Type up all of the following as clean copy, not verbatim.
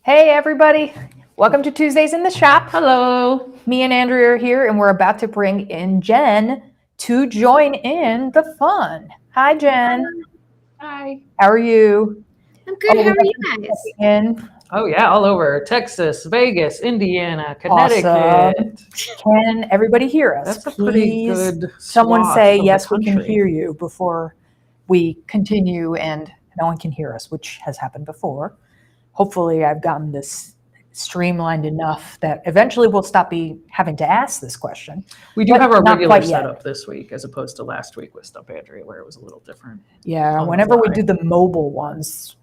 Hey everybody, welcome to Tuesdays in the Shop. Hello. Me and Andrea are here and we're about to bring in Jen to join in the fun. Hi Jen. Hi. How are you? I'm good. we How are have you people guys? checking in. Oh yeah, all over Texas, Vegas, Indiana, Awesome. Connecticut. Can everybody hear us? That's a pretty Please, good someone swath say of the yes, we can country. hear you before we continue and no one can hear us, which has happened before. Hopefully I've gotten this streamlined enough that eventually we'll stop having to ask this question. We do But have our not regular quite yet. setup this week as opposed to last week with Stump Andrea where it was a little different. Yeah, On the whenever we fly. do the mobile ones.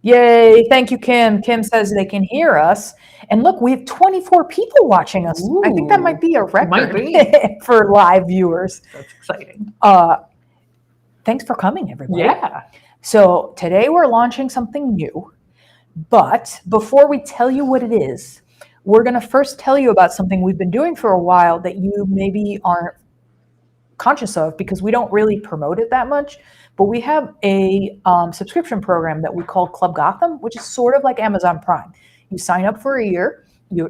Yay, thank you, Kim. Kim says they can hear us. And look, we have 24 people watching us. I think that might be a record might be. for live viewers. That's exciting. Thanks for coming, everybody. Yeah. So today we're launching something new. But before we tell you what it is, we're going to first tell you about something we've been doing for a while that you maybe aren't conscious of because we don't really promote it that much. But we have a subscription program that we call Club Gotham, which is sort of like Amazon Prime. You sign up for a year,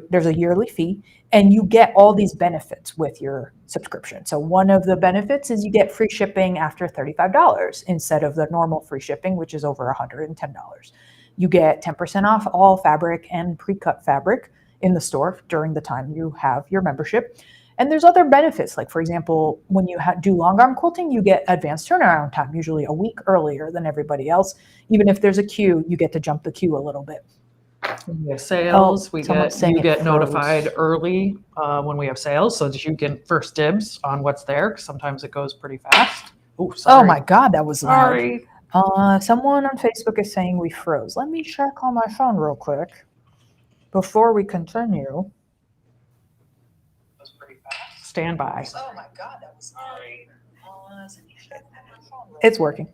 there's a yearly fee, and you get all these benefits with your subscription. So one of the benefits is you get free shipping after $35 instead of the normal free shipping, which is over $110. You get 10% off all fabric and pre-cut fabric in the store during the time you have your membership. And there's other benefits, like for example, when you do long arm quilting, you get advanced turnaround time, usually a week earlier than everybody else. Even if there's a queue, you get to jump the queue a little bit. We have sales. someone's saying You it get froze. notified early when we have sales, so that you get first dibs on what's there. 'Cause sometimes it goes pretty fast. Oh, sorry. Oh my God, that was loud. Sorry. Someone on Facebook is saying we froze. Let me check on my phone real quick before we continue. Stand by. Oh my God, that was sorry. It's working.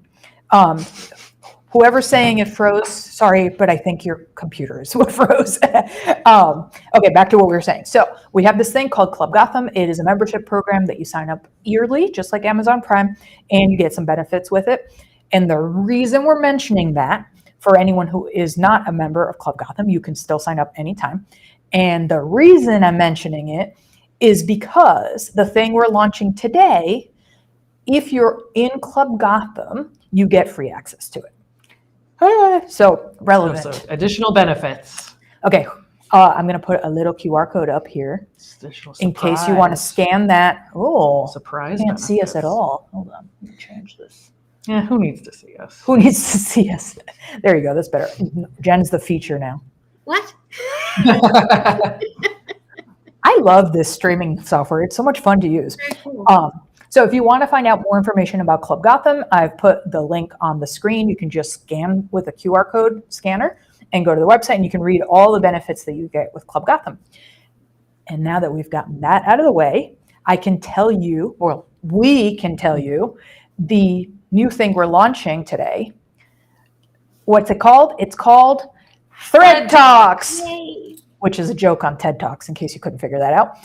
Whoever's saying it froze, sorry, but I think your computer is what froze. Okay, back to what we were saying. So we have this thing called Club Gotham. It is a membership program that you sign up yearly, just like Amazon Prime, and you get some benefits with it. And the reason we're mentioning that, for anyone who is not a member of Club Gotham, you can still sign up anytime. And the reason I'm mentioning it is because the thing we're launching today, if you're in Club Gotham, you get free access to it. So relevant. So additional benefits. Okay, I'm going to put a little QR code up here in case you want to scan that. Oh, Surprise! Can't see us at all. Hold on, let me change this. Yeah, who needs to see us? Who needs to see us? There you go. That's better. Jen's the feature now. What? I love this streaming software. It's so much fun to use. Very cool. So if you want to find out more information about Club Gotham, I've put the link on the screen. You can just scan with a QR code scanner and go to the website and you can read all the benefits that you get with Club Gotham. And now that we've gotten that out of the way, I can tell you, or we can tell you, the new thing we're launching today. What's it called? It's called Thread Talks. Yay. Which is a joke on TED Talks, in case you couldn't figure that out.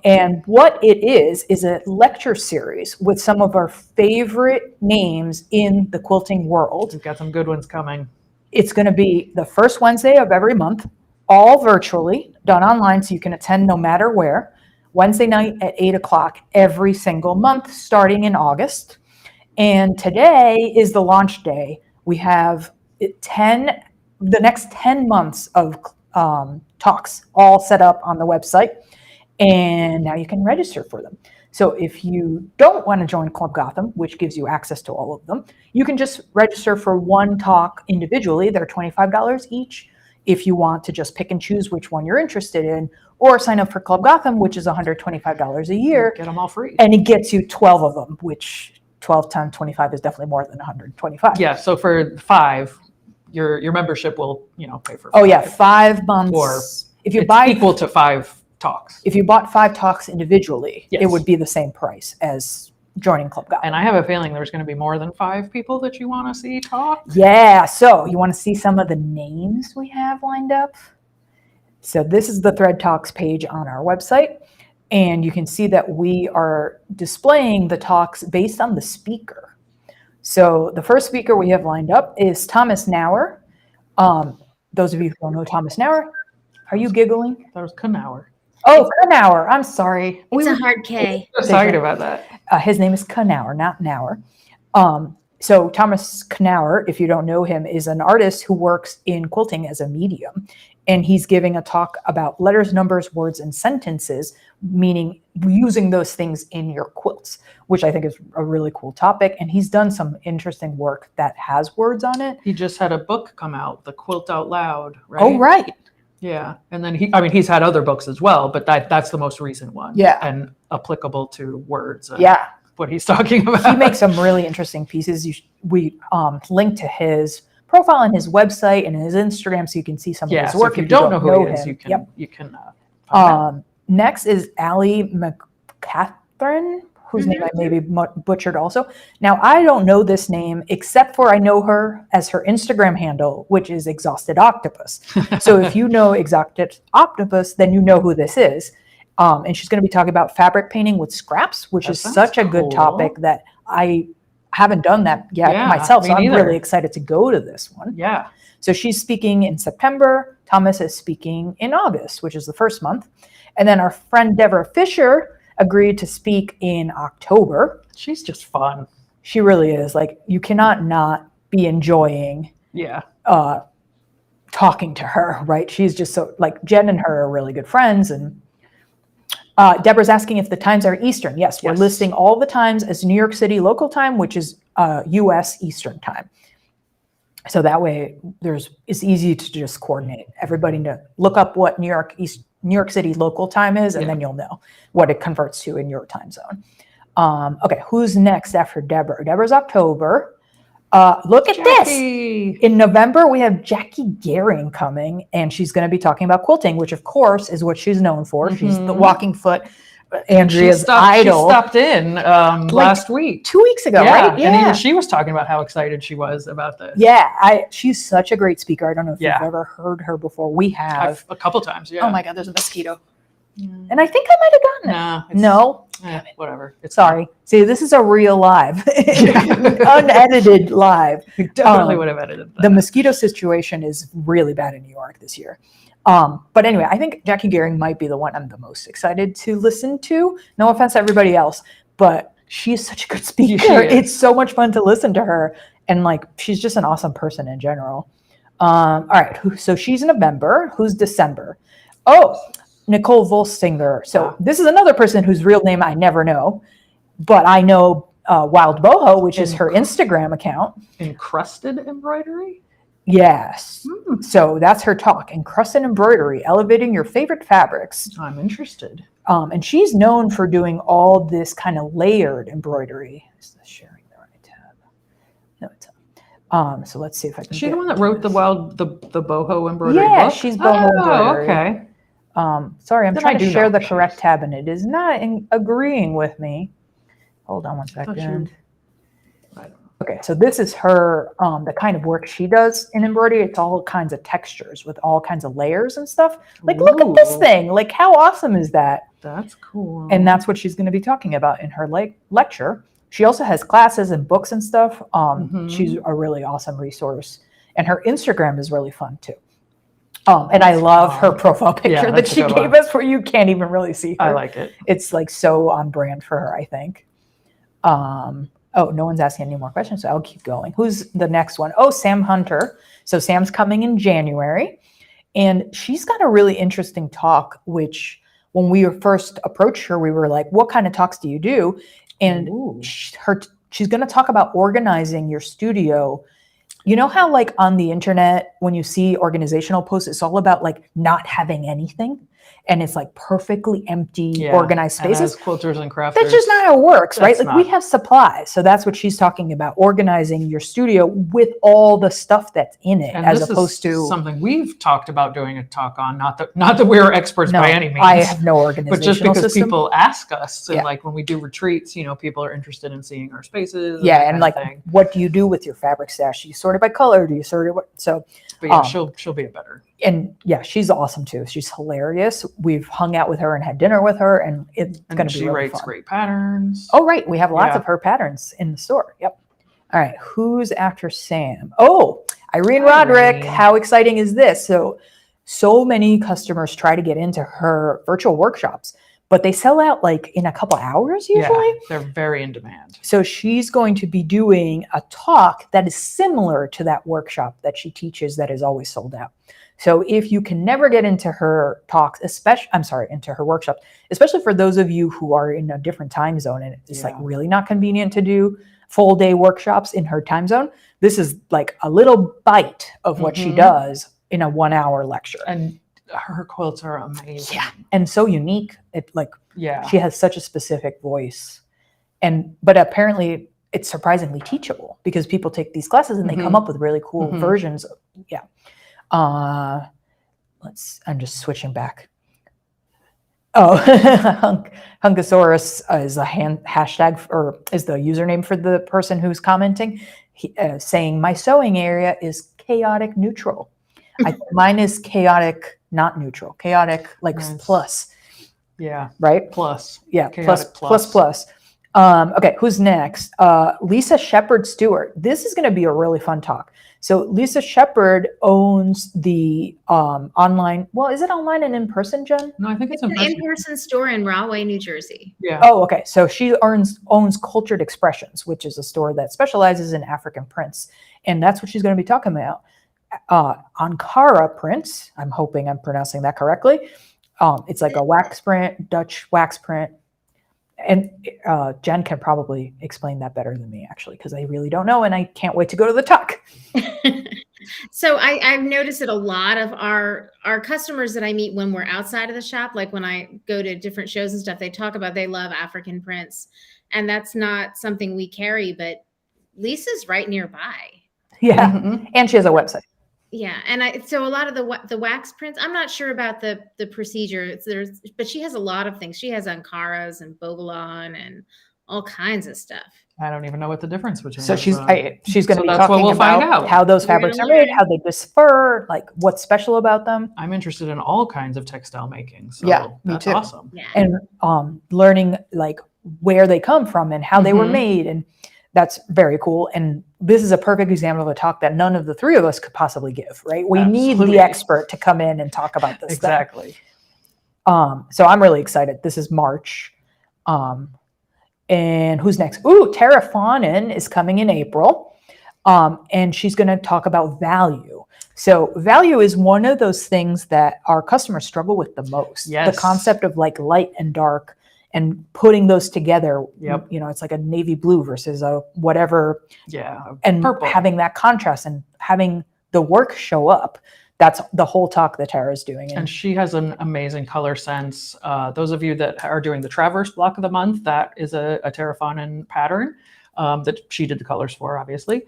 And what it is a lecture series with some of our favorite names in the quilting world. We've got some good ones coming. It's going to be the first Wednesday of every month, all virtually, done online, so you can attend no matter where. Wednesday night at 8 o'clock every single month, starting in August. And today is the launch day. We have the next 10 months of talks all set up on the website, and now you can register for them. So if you don't want to join Club Gotham, which gives you access to all of them, you can just register for one talk individually. They're $25 each if you want to just pick and choose which one you're interested in, or sign up for Club Gotham, which is $125 a year. Get them all free. And it gets you 12 of them, which 12 times 25 is definitely more than 125. Yeah, so for 5, your membership will, pay for 5. Oh yeah, 5 months. Or if you it's buy equal to 5 talks. If you bought 5 talks individually, Yes. it would be the same price as joining Club Gotham. And I have a feeling there's going to be more than 5 people that you want to see talk. Yeah, so you want to see some of the names we have lined up? So this is the Thread Talks page on our website, and you can see that we are displaying the talks based on the speaker. So the first speaker we have lined up is Thomas Nauer. those of you who don't know Thomas Nauer, are you giggling? That was Knauer. Oh, Knauer. I'm sorry. It's a hard K. Sorry about that. His name is Knauer, not Nauer. So Thomas Knauer, if you don't know him, is an artist who works in quilting as a medium. And he's giving a talk about letters, numbers, words, and sentences, meaning using those things in your quilts, which I think is a really cool topic. And he's done some interesting work that has words on it. He just had a book come out, The Quilt Out Loud, right? Oh, right. Yeah. And then he's had other books as well, but that's the most recent one. Yeah. And applicable to words. And Yeah. what he's talking about. He makes some really interesting pieces. We link to his profile on his website and his Instagram so you can see some of his so work. if you don't know who he is, him. you can find out. Next is Allie McCatherine, whose name I maybe butchered also. Now, I don't know this name except for I know her as her Instagram handle, which is Exhausted Octopus. So if you know Exhausted Octopus, then you know who this is. And she's going to be talking about fabric painting with scraps, which is such a good topic that I haven't done that yet myself. So I'm really excited to go to this one. Yeah. So she's speaking in September. Thomas is speaking in August, which is the first month. And then our friend Deborah Fisher agreed to speak in October. She's just fun. She really is. Like, you cannot not be enjoying talking to her, right? She's just so, like, Jen and her are really good friends. And Deborah's asking if the times are Eastern. Yes, we're listing all the times as New York City local time, which is U.S. Eastern time. So that way it's easy to just coordinate. Everybody look up what New York City local time is, and then you'll know what it converts to in your time zone. Okay, who's next after Deborah? Deborah's October. Look at this. In November, we have Jackie Gehring coming, and she's going to be talking about quilting, which of course is what she's known for. She's the walking foot, Andrea's idol. She stopped in last week. 2 weeks ago, right? Yeah. And even she was talking about how excited she was about this. Yeah, she's such a great speaker. I don't know if you've ever heard her before. We have. A couple times, Oh my God, there's a mosquito. And I think I might have gotten it. No? Whatever. Sorry. See, this is a real live, unedited live. You definitely would have edited that. The mosquito situation is really bad in New York this year. But anyway, I think Jackie Gehring might be the one I'm the most excited to listen to. No offense to everybody else, but she's such a good speaker. It's so much fun to listen to her. And like, she's just an awesome person in general. All right. So she's in November. Who's December? Oh, Nicole Volstinger. So this is another person whose real name I never know, but I know Wild Boho, which is her Instagram account. Encrusted embroidery? Yes. So that's her talk. Encrusted embroidery, elevating your favorite fabrics. I'm interested. And she's known for doing all this kind of layered embroidery. Is this sharing the right tab? No, it's not. So let's see if I can. Is she the one that wrote the boho embroidery book? Yeah, she's boho embroidery. Okay. Sorry, I'm trying to share the correct tab, and it is not agreeing with me. Hold on one second. Okay, so this is her, the kind of work she does in embroidery. It's all kinds of textures with all kinds of layers and stuff. Like, look at this thing. Like, how awesome is that? That's cool. And that's what she's going to be talking about in her lecture. She also has classes and books and stuff. She's a really awesome resource. And her Instagram is really fun, too. And I love her profile picture that she gave us where you can't even really see her. I like it. It's like so on brand for her, I think. Oh, no one's asking any more questions, so I'll keep going. Who's the next one? Oh, Sam Hunter. So Sam's coming in January, and she's got a really interesting talk, which when we first approached her, we were like, what kind of talks do you do? And she's going to talk about organizing your studio. You know how like on the internet, when you see organizational posts, it's all about like not having anything. And it's like perfectly empty, organized spaces. And as quilters and crafters. That's just not how it works, right? Like we have supplies. So that's what she's talking about, organizing your studio with all the stuff that's in it, and as opposed to something we've talked about doing a talk on. Not that we're experts by any means. I have no organizational but just because system. People ask us, and like when we do retreats, you know, people are interested in seeing our spaces. And like, what do you do with your fabric stash? Do you sort it by color? Do you sort it? So, but yeah, she'll be a better. And yeah, she's awesome too. She's hilarious. We've hung out with her and had dinner with her, and it's going to be really fun. She writes great patterns. Oh, right. We have lots of her patterns in the store. Yep. All right. Who's after Sam? Oh, Irene Hi, Roderick, Irene. how exciting is this? So many customers try to get into her virtual workshops, but they sell out like in a couple hours usually. Yeah, they're very in demand. So she's going to be doing a talk that is similar to that workshop that she teaches that is always sold out. So if you can never get into her talks, into her workshops, especially for those of you who are in a different time zone and it's like really not convenient to do full day workshops in her time zone, this is like a little bite of what she does in a 1 hour lecture. And her quilts are amazing. Yeah. And so unique. Yeah. She has such a specific voice. But apparently it's surprisingly teachable because people take these classes and they come up with really cool versions. I'm just switching back. Oh, Hunkosaurus is a hashtag or is the username for the person who's commenting, saying my sewing area is chaotic neutral. Mine is chaotic, not neutral. Chaotic, like plus. Yeah. Right? Plus. Yeah. Chaotic Plus. Okay, who's next? Lisa Shepard Stewart. This is going to be a really fun talk. So Lisa Shepard owns the online. Well, is it online and in person, Jen? No, I think it's an in-person store in Rahway, New Jersey. Yeah. Oh, okay. So she owns Cultured Expressions, which is a store that specializes in African prints, and that's what she's going to be talking about. Ankara prints. I'm hoping I'm pronouncing that correctly. It's like a wax print, Dutch wax print. And Jen can probably explain that better than me, actually, because I really don't know, and I can't wait to go to the talk. So I've noticed that a lot of our customers that I meet when we're outside of the shop, like when I go to different shows and stuff, they talk about they love African prints, and that's not something we carry, but Lisa's right nearby. Yeah, and she has a website. Yeah, and so a lot of the wax prints, I'm not sure about the procedure. But she has a lot of things. She has Ankaras and Bogalon and all kinds of stuff. I don't even know what the difference between. So she's going to be that's what talking we'll find about out. how those fabrics are made, how they disper, like what's special about them. I'm interested in all kinds of textile making. So yeah, me that's too. Awesome. Yeah. And learning like where they come from and how they were made, and that's very cool. And this is a perfect example of a talk that none of the three of us could possibly give, right? We need the expert to come in and talk about this. Exactly. So I'm really excited. This is March. And who's next? Ooh, Tara Fawnin is coming in April. And she's going to talk about value. So value is one of those things that our customers struggle with the most. Yes. The concept of like light and dark and putting those together. Yep. You know, it's like a navy blue versus a whatever. Yeah. And purple. having that contrast and having the work show up. That's the whole talk that Tara's doing. And she has an amazing color sense. Those of you that are doing the Traverse block of the month, that is a Tara Fawnin pattern that she did the colors for, obviously.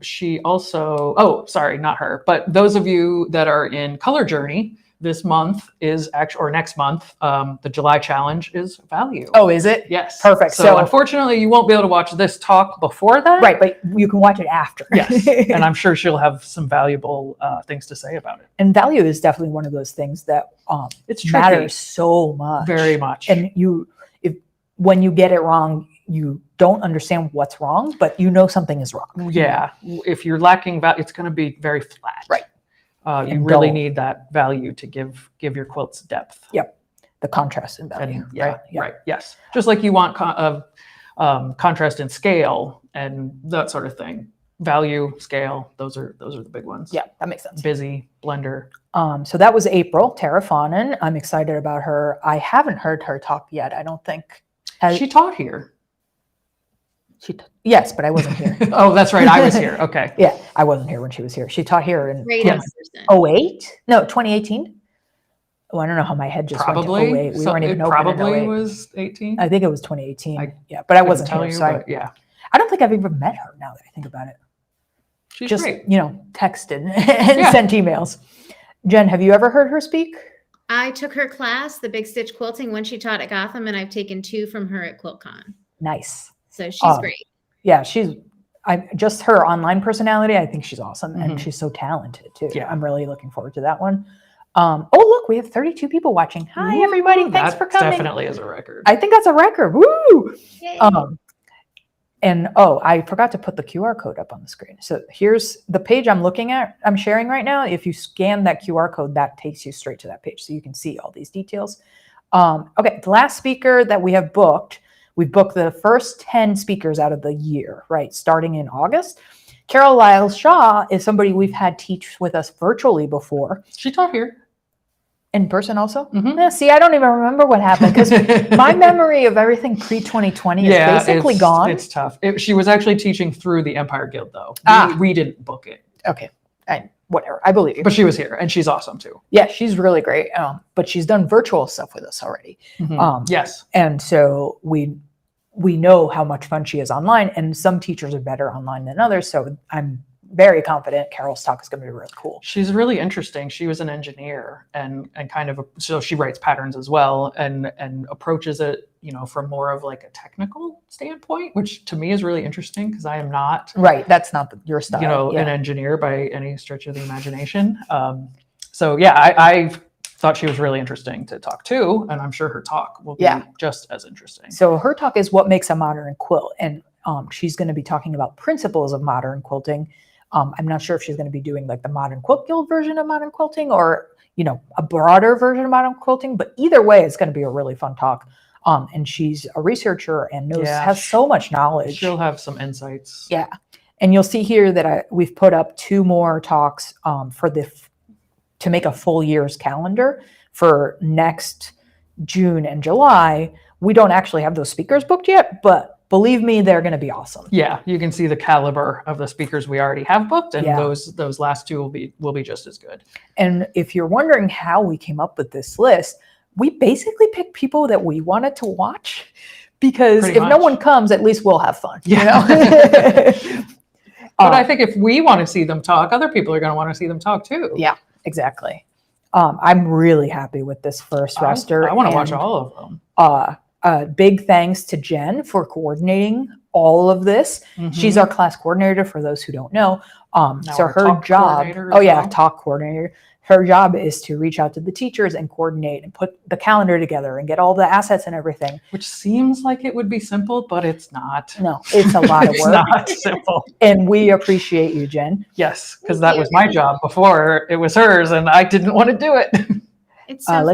She also, sorry, not her, but those of you that are in Color Journey, this month is or next month, the July challenge is value. Oh, is it? Yes. Perfect. So unfortunately, you won't be able to watch this talk before that. Right, but you can watch it after. Yes, and I'm sure she'll have some valuable things to say about it. And value is definitely one of those things that It's matters so much. Very much. And when you get it wrong, you don't understand what's wrong, but you know something is wrong. Yeah. If you're lacking value, it's going to be very flat. Right. You really need that value to give your quilts depth. Yep. The contrast in value. And, right. Yes. Just like you want contrast in scale and that sort of thing. Value, scale, those are the big ones. Yeah, that makes sense. Busy, blender. So that was April, Tara Fawnin. I'm excited about her. I haven't heard her talk yet, I don't think. She taught here. Yes, but I wasn't here. Oh, that's right. I was here. Okay. Yeah, I wasn't here when she was here. She taught here in 08? No, 2018. Oh, I don't know how my head just probably. went to 08. We weren't even open probably in 08. Was 18. I think it was 2018. But I wasn't here. Yeah. I don't think I've even met her now that I think about it. She's just great. Texted and sent emails. Jen, have you ever heard her speak? I took her class, the Big Stitch Quilting, when she taught at Gotham, and I've taken 2 from her at QuiltCon. Nice. So she's great. Yeah, just her online personality. I think she's awesome, and she's so talented too. Yeah. I'm really looking forward to that one. Oh, look, we have 32 people watching. Hi, everybody. Thanks for coming. Definitely is a record. I think that's a record. Woo! Yay. And oh, I forgot to put the QR code up on the screen. So here's the page I'm sharing right now. If you scan that QR code, that takes you straight to that page. So you can see all these details. Okay, the last speaker that we have booked, we booked the first 10 speakers out of the year, right? Starting in August. Carol Lyle Shaw is somebody we've had teach with us virtually before. She taught here. In person also? Mhm. Yeah, see, I don't even remember what happened because my memory of everything pre-2020 is basically gone. It's tough. She was actually teaching through the Empire Guild, though. We didn't book it. Okay, whatever. I believe you. But she was here, and she's awesome, too. Yeah, she's really great. But she's done virtual stuff with us already. Yes. And so we know how much fun she is online, and some teachers are better online than others. So I'm very confident Carol's talk is going to be really cool. She's really interesting. She was an engineer and kind of, so she writes patterns as well and approaches it, from more of like a technical standpoint, which to me is really interesting because I am not. Right. That's not your style. An engineer by any stretch of the imagination. So yeah, I thought she was really interesting to talk to, and I'm sure her talk will be just as interesting. So her talk is what makes a modern quilt, and she's going to be talking about principles of modern quilting. I'm not sure if she's going to be doing like the Modern Quilt Guild version of modern quilting or, a broader version of modern quilting, but either way, it's going to be a really fun talk. And she's a researcher and has so much knowledge. She'll have some insights. Yeah. And you'll see here that we've put up 2 more talks to make a full year's calendar for next June and July. We don't actually have those speakers booked yet, but believe me, they're going to be awesome. Yeah, you can see the caliber of the speakers we already have booked, and those last 2 will be just as good. And if you're wondering how we came up with this list, we basically picked people that we wanted to watch because no one comes, at least we'll have fun. Yeah. But I think if we want to see them talk, other people are going to want to see them talk too. Yeah, exactly. I'm really happy with this first roster. I want to watch all of them. Big thanks to Jen for coordinating all of this. Mm-hmm. She's our class coordinator for those who don't know. So her job, talk coordinator. Her job is to reach out to the teachers and coordinate and put the calendar together and get all the assets and everything. Which seems like it would be simple, but it's not. No, it's a lot of work. It's not simple. And we appreciate you, Jen. Yes, because that was my job before it was hers, and I didn't want to do it. It's so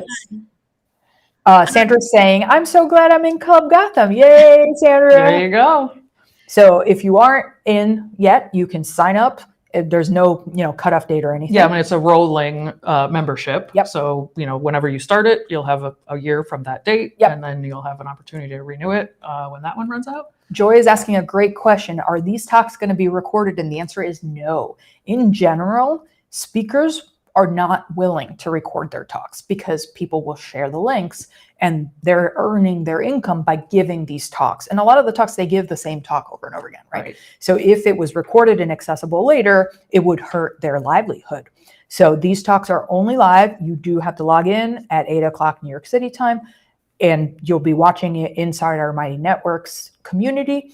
fun. Sandra's saying, I'm so glad I'm in Club Gotham. Yay, Sandra. There you go. So if you aren't in yet, you can sign up. There's no, cutoff date or anything. Yeah, I mean, it's a rolling membership. Yep. So, whenever you start it, you'll have a year from that date. Yep. And then you'll have an opportunity to renew it when that one runs out. Joy is asking a great question. Are these talks going to be recorded? And the answer is no. In general, speakers are not willing to record their talks because people will share the links and they're earning their income by giving these talks. And a lot of the talks, they give the same talk over and over again, right? So if it was recorded and accessible later, it would hurt their livelihood. So these talks are only live. You do have to log in at 8:00 New York City time, and you'll be watching it inside our Mighty Networks community,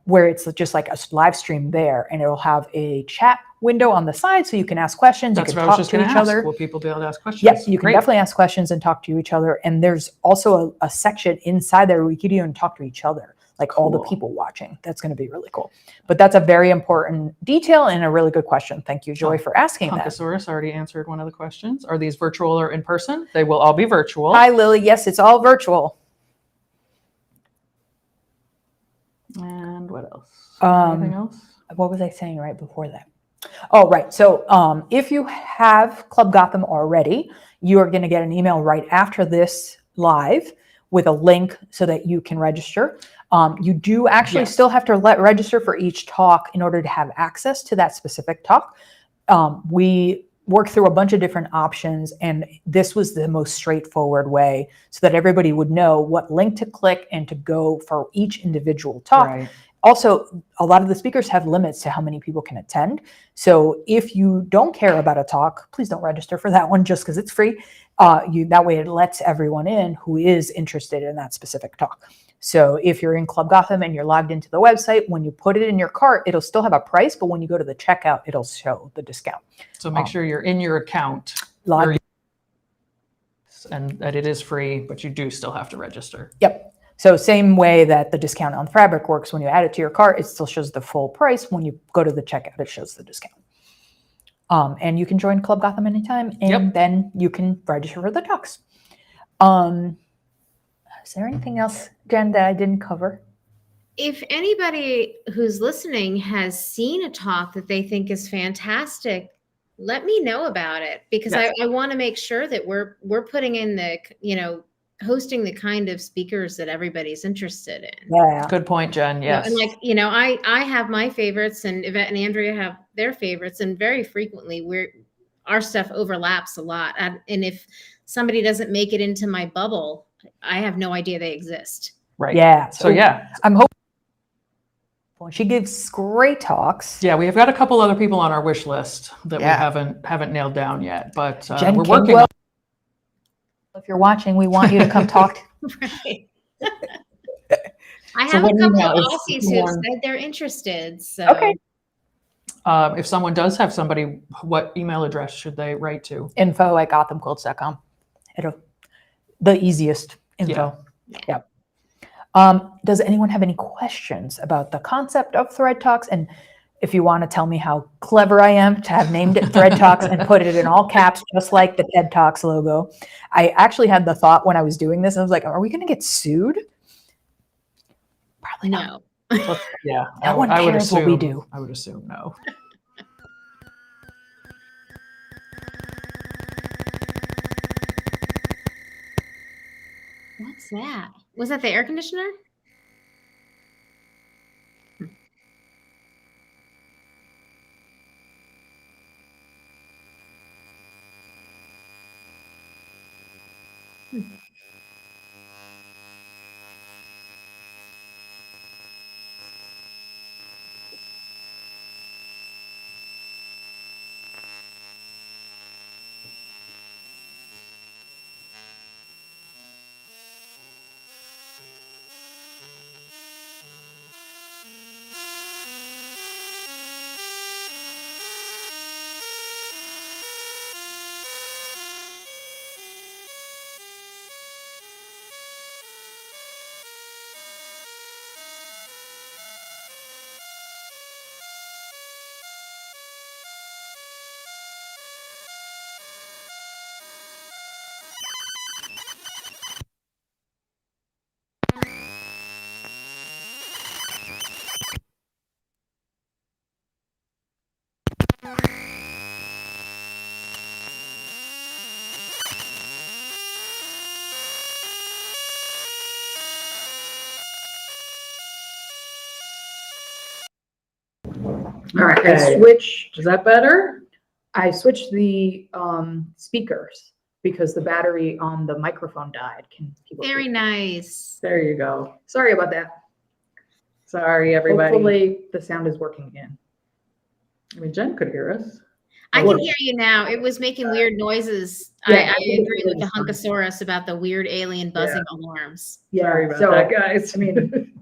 where it's just like a live stream there, and it'll have a chat window on the side so you can ask questions. That's you can what I was talk just to going each to ask. other. Will people be able to ask questions? Yes, you can definitely ask questions and talk to each other. And there's also a section inside there where you can even talk to each other, like all the people watching. That's going to be really cool. But that's a very important detail and a really good question. Thank you, Joy, for asking that. Punkosaurus already answered one of the questions. Are these virtual or in person? They will all be virtual. Hi, Lily. Yes, it's all virtual. And what else? Anything else? What was I saying right before that? Oh, right. So if you have Club Gotham already, you are going to get an email right after this live with a link so that you can register. You do actually still have to register for each talk in order to have access to that specific talk. We worked through a bunch of different options, and this was the most straightforward way so that everybody would know what link to click and to go for each individual talk. Right. Also, a lot of the speakers have limits to how many people can attend. So if you don't care about a talk, please don't register for that one just because it's free. That way it lets everyone in who is interested in that specific talk. So if you're in Club Gotham and you're logged into the website, when you put it in your cart, it'll still have a price, but when you go to the checkout, it'll show the discount. So make sure you're in your account. And that it is free, but you do still have to register. Yep. So same way that the discount on fabric works, when you add it to your cart, it still shows the full price. When you go to the checkout, it shows the discount. And you can join Club Gotham anytime, and then you can register for the talks. Is there anything else, Jen, that I didn't cover? If anybody who's listening has seen a talk that they think is fantastic, let me know about it, because I want to make sure that we're putting in the, hosting the kind of speakers that everybody's interested in. Yeah. Good point, Jen. Yes. And I have my favorites, and Yvette and Andrea have their favorites, and very frequently our stuff overlaps a lot. And if somebody doesn't make it into my bubble, I have no idea they exist. Right. Yeah. So I'm hoping she gives great talks. Yeah, we've got a couple other people on our wish list that we haven't nailed down yet, but Jen we're working on. If you're watching, we want you to come talk. Right. I have a couple of Aussies who have said they're interested. So okay. If someone does have somebody, what email address should they write to? info@gothamquilts.com. The easiest info. Yeah. Does anyone have any questions about the concept of Thread Talks? And if you want to tell me how clever I am to have named it Thread Talks and put it in all caps, just like the TED Talks logo. I actually had the thought when I was doing this, I was like, are we going to get sued? Probably not. No. Yeah. No one cares what we do. I would assume no. What's that? Was that the air conditioner? All right. Is that better? I switched the speakers because the battery on the microphone died. Very nice. There you go. Sorry about that. Sorry, everybody. Hopefully the sound is working again. I mean, Jen could hear us. I can hear you now. It was making weird noises. I agree with the Hunkosaurus about the weird alien buzzing alarms. Yeah. Sorry about that, guys. I mean,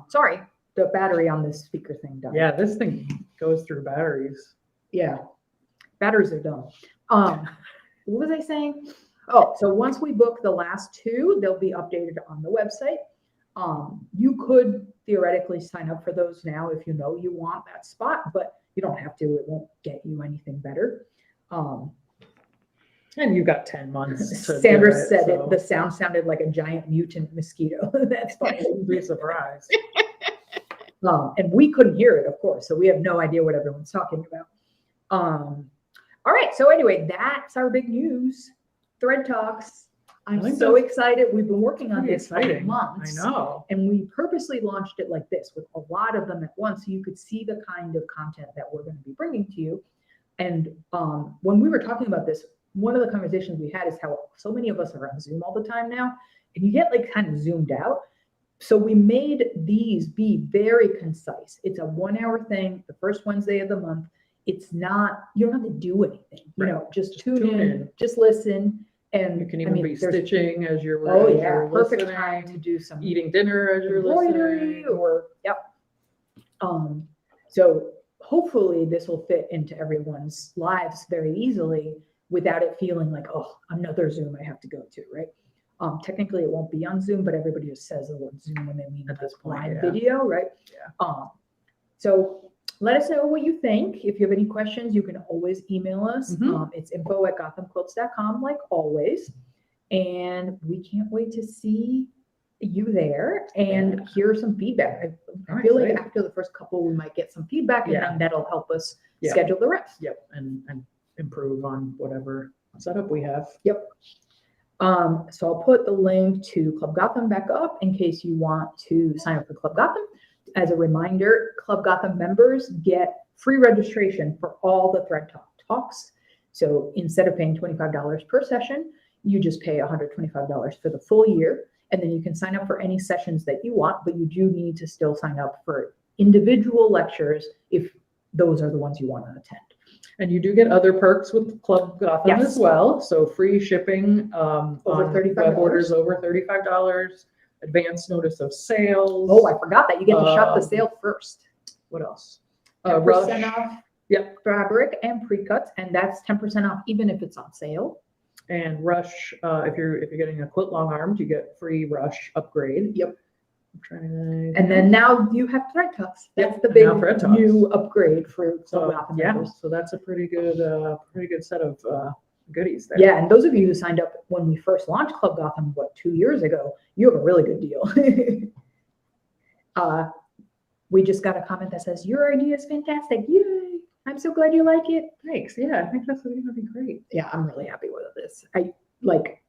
sorry. The battery on this speaker thing died. Yeah, this thing goes through batteries. Yeah. Batteries are dumb. What was I saying? Oh, so once we book the last two, they'll be updated on the website. You could theoretically sign up for those now if you know you want that spot, but you don't have to. It won't get you anything better. And you got 10 months. Sandra said it. The sound sounded like a giant mutant mosquito. That's fine. Wouldn't be surprised. And we couldn't hear it, of course, so we have no idea what everyone's talking about. All right, so anyway, that's our big news. Thread Talks. I'm so excited. We've been working on this for months. I know. And we purposely launched it like this with a lot of them at once so you could see the kind of content that we're going to be bringing to you. And when we were talking about this, one of the conversations we had is how so many of us are on Zoom all the time now, and you get like kind of zoomed out. So we made these be very concise. It's a 1-hour thing, the first Wednesday of the month. It's not, you don't have to do anything, just tune in, just listen. And you can even be stitching as you're perfect time to do some eating dinner as you're listening. So hopefully this will fit into everyone's lives very easily without it feeling like, oh, another Zoom I have to go to, right? Technically, it won't be on Zoom, but everybody just says the word Zoom when they mean At this this point, live yeah. video, right? Yeah. So let us know what you think. If you have any questions, you can always email us. Mhm. It's info@gothamquilts.com, like always. And we can't wait to see you there and Yeah. hear some feedback. I I'm feel like excited. after the first couple, we might get some feedback, and Yeah. then that'll help us Yeah. schedule the rest. Yep, and improve on whatever setup we have. Yep. So I'll put the link to Club Gotham back up in case you want to sign up for Club Gotham. As a reminder, Club Gotham members get free registration for all the Thread Talk talks. So instead of paying $25 per session, you just pay $125 for the full year. And then you can sign up for any sessions that you want, but you do need to still sign up for individual lectures if those are the ones you want to attend. And you do get other perks with Club Gotham Yes. as well. So free shipping Over on $35. web orders over $35, advance notice of sales. Oh, I forgot that. You get to shop the Um, sale first. What else? 10% Rush. off Yep. fabric and pre-cuts, and that's 10% off even if it's on sale. And Rush, if you're getting a quilt long armed, you get free Rush upgrade. Yep. I'm trying to. And then now you have Thread Talks. That's Yep, the and big now Thread Talks. new upgrade for Club So Gotham yeah, members. so that's a pretty good set of goodies there. Yeah, and those of you who signed up when we first launched Club Gotham, 2 years ago, you have a really good deal. We just got a comment that says, your idea is fantastic. Yay. I'm so glad you like it. Thanks. Yeah, I think that's going to be great. Yeah, I'm really happy with this.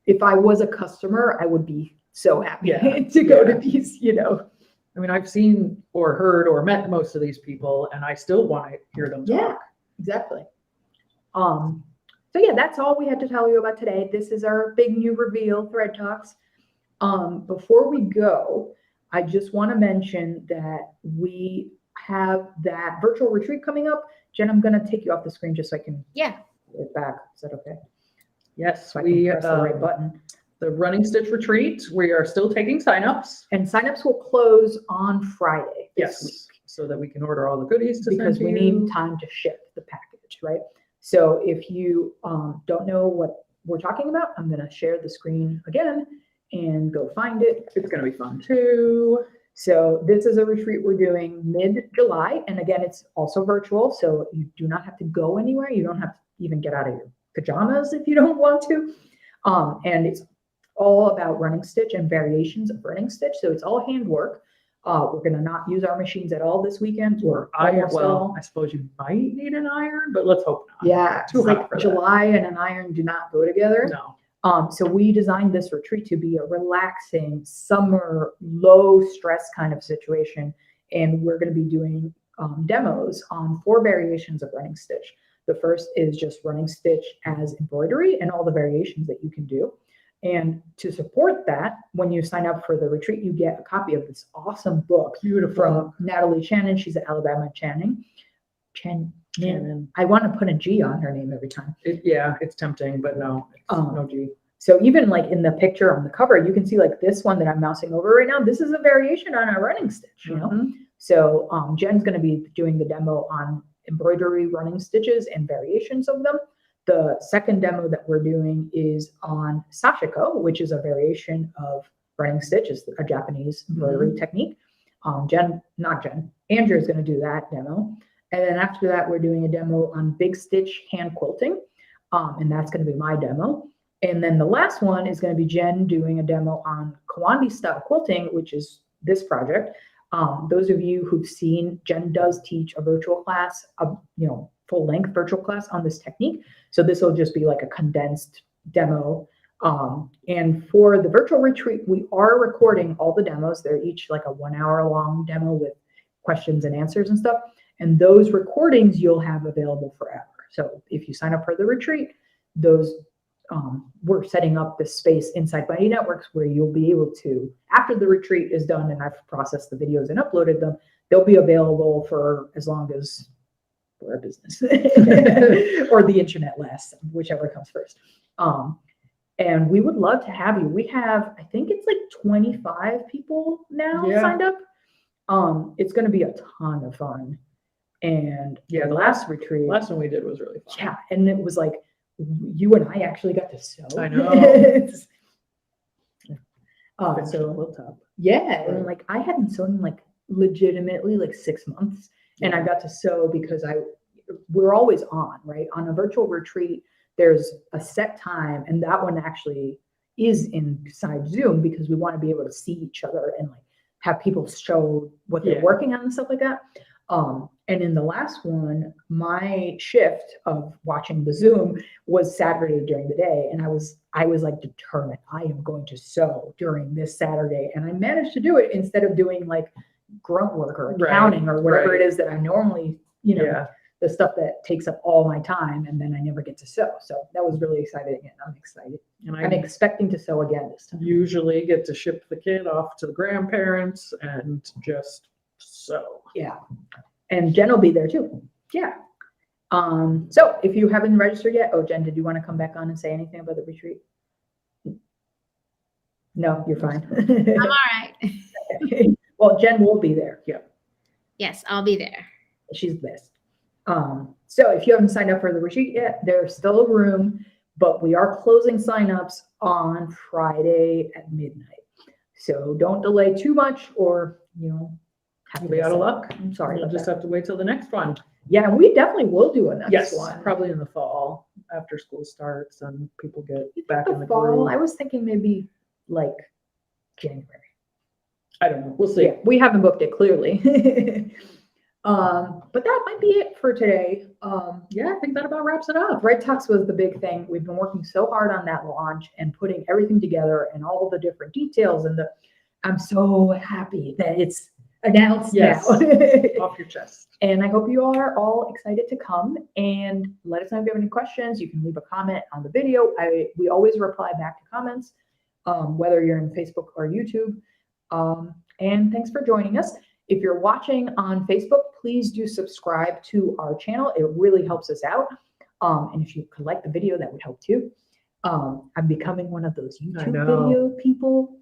If I was a customer, I would be so happy Yeah, to go yeah. to these, I mean, I've seen or heard or met most of these people, and I still want to hear them talk. Yeah, exactly. So yeah, that's all we had to tell you about today. This is our big new reveal, Thread Talks. Before we go, I just want to mention that we have that virtual retreat coming up. Jen, I'm going to take you off the screen just so I can Yeah. get it back. Is that okay? Yes, So I can press the right button. The Running Stitch Retreat, we are still taking signups. And signups will close on Friday this week. Yes, so that we can order all the goodies to Because send we to you. need time to ship the package, right? So if you don't know what we're talking about, I'm going to share the screen again and go find it. It's going to be fun too. So this is a retreat we're doing mid-July. And again, it's also virtual. So you do not have to go anywhere. You don't have to even get out of your pajamas if you don't want to. And it's all about running stitch and variations of running stitch. So it's all handwork. We're going to not use our machines at all this weekend. Or iron. almost Well, all. I suppose you might need an iron, but let's hope not. Yeah, Too it's hot like for that. July and an iron do not go together. No. So we designed this retreat to be a relaxing summer, low stress kind of situation. And we're going to be doing demos on 4 variations of running stitch. The first is just running stitch as embroidery and all the variations that you can do. And to support that, when you sign up for the retreat, you get a copy of this awesome book from Natalie Shannon. She's at Alabama Channing. Shannon. I want to put a G on her name every time. It's tempting, but no, it's no G. So even like in the picture on the cover, you can see like this one that I'm mousing over right now. This is a variation on a running stitch, you know? Mhm. So Jen's going to be doing the demo on embroidery running stitches and variations of them. The second demo that we're doing is on sashiko, which is a variation of running stitch. It's a Japanese embroidery technique. Andrew is going to do that demo. And then after that, we're doing a demo on big stitch hand quilting. And that's going to be my demo. And then the last one is going to be Jen doing a demo on Kawandi style quilting, which is this project. Those of you who've seen, Jen does teach a virtual class, full length virtual class on this technique. So this will just be like a condensed demo. And for the virtual retreat, we are recording all the demos. They're each like a 1 hour long demo with questions and answers and stuff. And those recordings you'll have available forever. So if you sign up for the retreat, we're setting up this space inside Mighty Networks where you'll be able to, after the retreat is done and I've processed the videos and uploaded them, they'll be available for as long as we're a business or the internet lasts, whichever comes first. And we would love to have you. We have, I think it's like 25 people now signed up. It's going to be a ton of fun. And the last retreat, last one we did was really fun. yeah, and it was like you and I actually got to sew. I know. So quilt top. yeah, and Right. like I hadn't sewn in like legitimately like 6 months, and I got to sew because we're always on, right? On a virtual retreat, there's a set time, and that one actually is inside Zoom because we want to be able to see each other and like have people show what they're Yeah. working on and stuff like that. And in the last one, my shift of watching the Zoom was Saturday during the day, and I was like determined, I am going to sew during this Saturday, and I managed to do it instead of doing like grunt work or Right, accounting or whatever right. it is that I normally, Yeah. the stuff that takes up all my time, and then I never get to sew. So that was really exciting, and I'm excited. And I'm I expecting to sew again this time. usually get to ship the kid off to the grandparents and just sew. Yeah. And Jen will be there too. Yeah. So if you haven't registered yet, Jen, did you want to come back on and say anything about the retreat? No, you're fine. I'm all right. Well, Jen will be there. Yeah. Yes, I'll be there. She's the best. So if you haven't signed up for the retreat yet, there's still a room, but we are closing signups on Friday at midnight. So don't delay too much, or have to Be out of miss luck. I'm sorry. You'll about just that. have to wait till the next one. Yeah, and we definitely will do a next Yes, one. probably in the fall after school starts and people get back in the fall. groove. I was thinking maybe like January. I don't know. We'll see. Yeah, we haven't booked it clearly. But that might be it for today. Yeah, I think that about wraps it up. Red Tux was the big thing. We've been working so hard on that launch and putting everything together and all the different details, and I'm so happy that it's announced Yes. now. Off your chest. And I hope you are all excited to come, and let us know if you have any questions. You can leave a comment on the video. We always reply back to comments, whether you're in Facebook or YouTube. And thanks for joining us. If you're watching on Facebook, please do subscribe to our channel. It really helps us out. And if you could like the video, that would help too. I'm becoming one of those YouTube video people,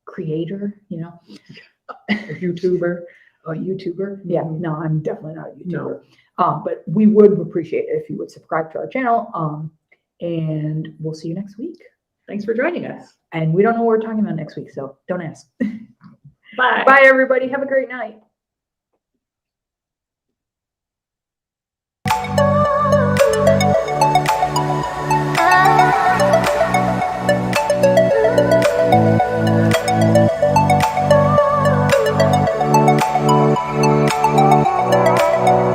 creator, A YouTuber. A YouTuber. Yeah, no, I'm definitely not a YouTuber. No. But we would appreciate it if you would subscribe to our channel. And we'll see you next week. Thanks for joining us. And we don't know what we're talking about next week, so don't ask. Bye. Bye, everybody. Have a great night.